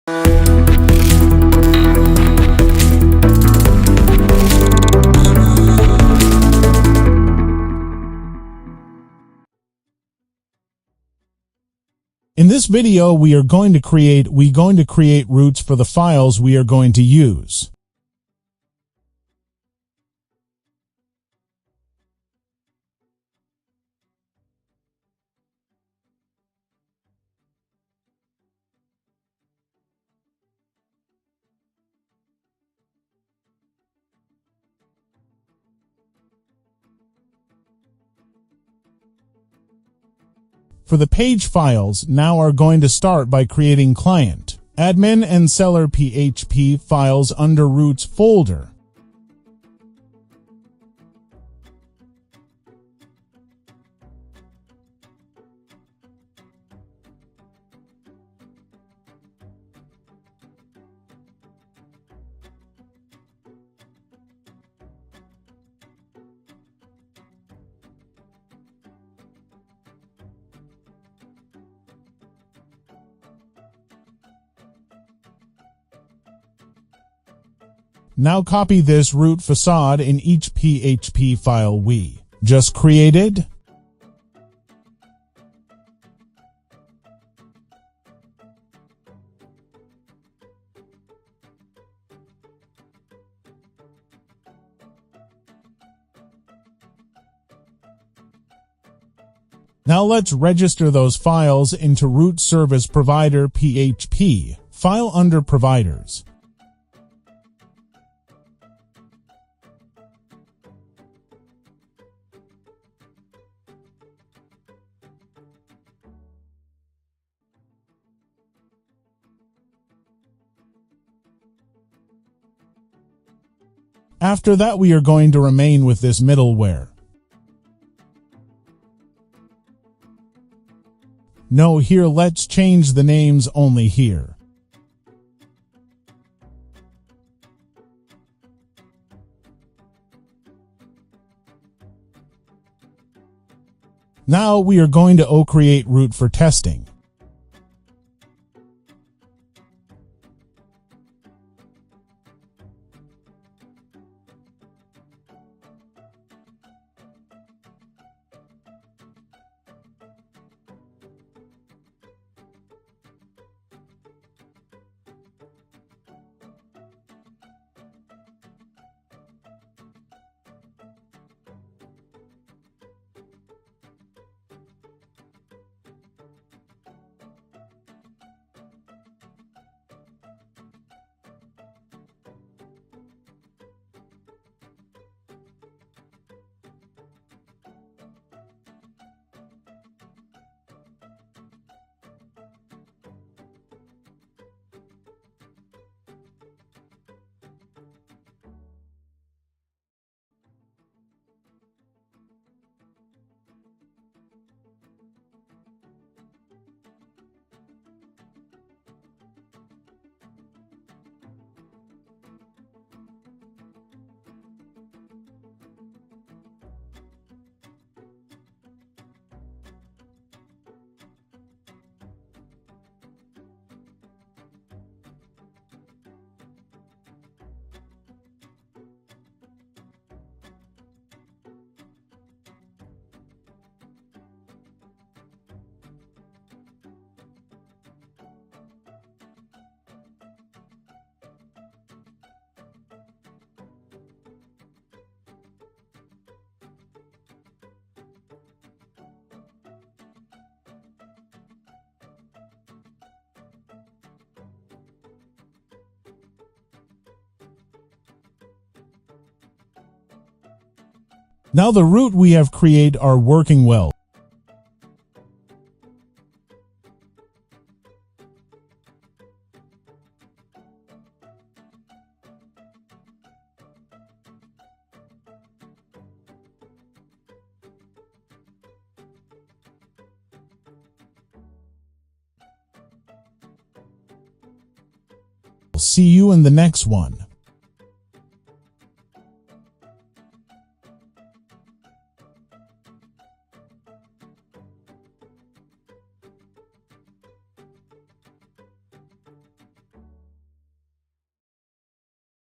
In this video, we are going to create routes for the files we are going to use. For the page files, now are going to start by creating client, admin, and seller PHP files under routes folder. Now copy this route facade in each PHP file we just created. Now let's register those files into root service provider PHP file under providers. After that, we are going to remain with this middleware. No, here let's change the names only here. Now we are going to create route for testing. Now the route we have created are working well. See you in the next one.